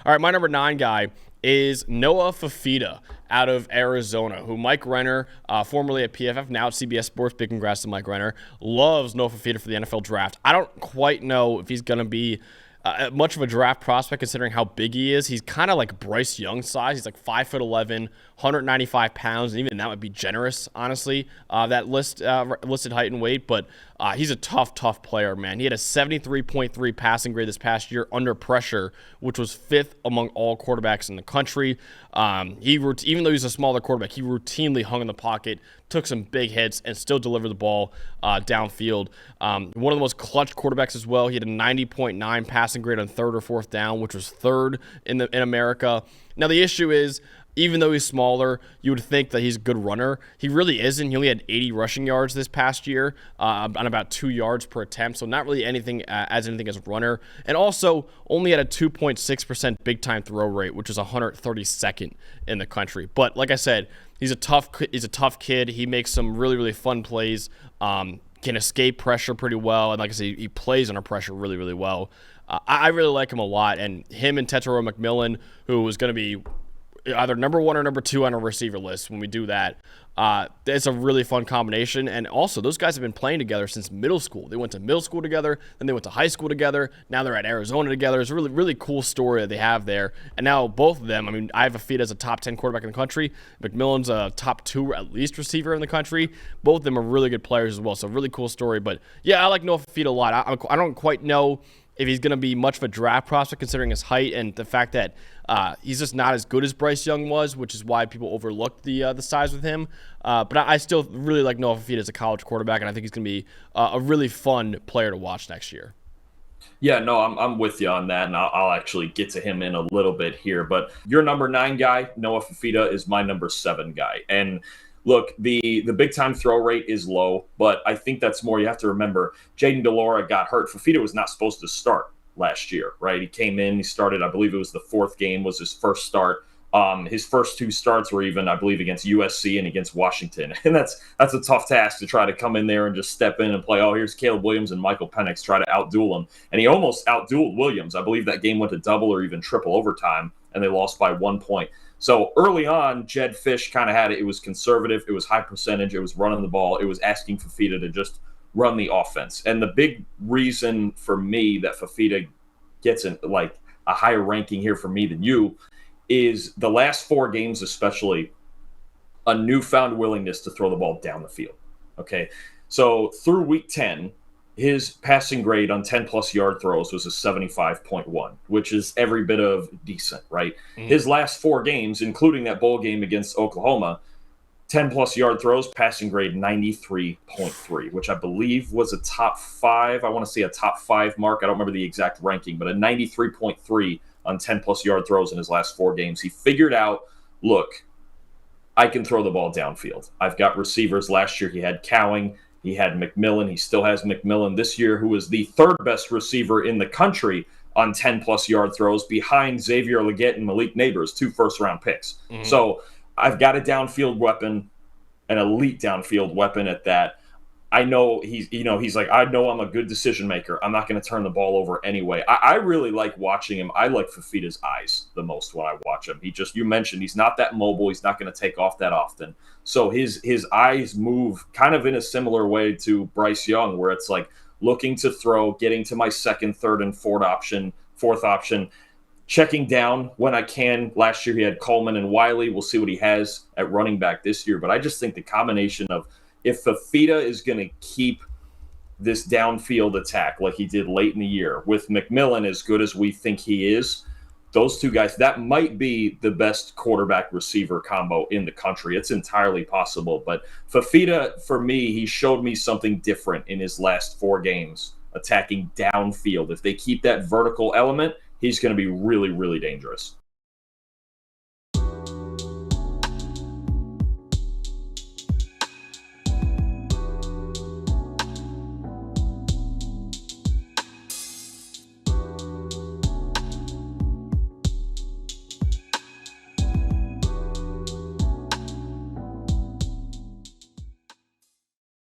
All right, my number 9 guy is Noah Fifita out of Arizona, who Mike Renner, formerly at PFF, now at CBS Sports, big congrats to Mike Renner, loves Noah Fifita for the NFL draft. I don't quite know if he's going to be much of a draft prospect considering how big he is. He's kind of like Bryce Young size. He's like 5'11", 195 pounds, and even that might be generous, honestly, that listed height and weight. But he's a tough player, man. He had a 73.3 passing grade this past year under pressure, which was 5th among all quarterbacks in the country. Even though he's a smaller quarterback, he routinely hung in the pocket, took some big hits, and still delivered the ball downfield. One of the most clutch quarterbacks as well. He had a 90.9 passing grade on 3rd or 4th down, which was 3rd in America. Now, the issue is, even though he's smaller, you would think that he's a good runner. He really isn't. He only had 80 rushing yards this past year on about 2 yards per attempt, so not really anything as a runner. And also only had a 2.6% big-time throw rate, which is 132nd in the country. But like I said, he's a tough kid. He makes some really fun plays, can escape pressure pretty well, and like I said, he plays under pressure really well. I really like him a lot, and him and Tetairoa McMillan, who is going to be either number 1 or number 2 on a receiver list when we do that. It's a really fun combination. And also, those guys have been playing together since middle school. They went to middle school together, then they went to high school together. Now they're at Arizona together. It's a really cool story that they have there. And now both of them, I mean, I have Fifita as a top 10 quarterback in the country. McMillan's a top 2 at least receiver in the country. Both of them are really good players as well. So really cool story. But yeah, I like Noah Fifita a lot. I don't quite know if he's going to be much of a draft prospect considering his height and the fact that he's just not as good as Bryce Young was, which is why people overlooked the size with him. But I still really like Noah Fifita as a college quarterback, and I think he's going to be a really fun player to watch next year. Yeah, no, I'm with you on that, and I'll actually get to him in a little bit here. But your number 9 guy, Noah Fifita, is my number 7 guy. And look, the big-time throw rate is low, but I think that's more. You have to remember, Jaden DeLora got hurt. Fifita was not supposed to start last year, right? He came in, he started, I believe it was the 4th game was his first start. His first 2 starts were even, I believe, against USC and against Washington. And that's a tough task to try to come in there and just step in and play, oh, here's Caleb Williams and Michael Penix, try to outduel him. And he almost outdueled Williams. I believe that game went to double or even triple overtime, and they lost by 1 point. So early on, Jed Fish kind of had it. It was conservative. It was high percentage. It was running the ball. It was asking Fifita to just run the offense. And the big reason for me that Fifita gets like a higher ranking here for me than you is the last 4 games, especially a newfound willingness to throw the ball down the field. Okay. So through week 10, his passing grade on 10-plus yard throws was a 75.1, which is every bit of decent, right? Mm-hmm. His last 4 games, including that bowl game against Oklahoma, 10-plus yard throws, passing grade 93.3, which I believe was a top 5. I want to say a top 5 mark. I don't remember the exact ranking, but a 93.3 on 10-plus yard throws in his last 4 games. He figured out, look, I can throw the ball downfield. I've got receivers. Last year he had Cowing. He had McMillan. He still has McMillan this year, who is the 3rd best receiver in the country on 10-plus yard throws behind Xavier Legette and Malik Neighbors, 2 first-round picks. Mm-hmm. So I've got a downfield weapon, an elite downfield weapon at that. I know he's like, I know I'm a good decision maker. I'm not going to turn the ball over anyway. I really like watching him. I like Fifita's eyes the most when I watch him. You mentioned he's not that mobile. He's not going to take off that often. So his eyes move kind of in a similar way to Bryce Young, where it's like looking to throw, getting to my 2nd, 3rd, and 4th option, checking down when I can. Last year he had Coleman and Wiley. We'll see what he has at running back this year. But I just think the combination of, if Fifita is going to keep this downfield attack like he did late in the year, with McMillan as good as we think he is, those 2 guys, that might be the best quarterback-receiver combo in the country. It's entirely possible. But Fifita, for me, he showed me something different in his last 4 games, attacking downfield. If they keep that vertical element, he's going to be really dangerous.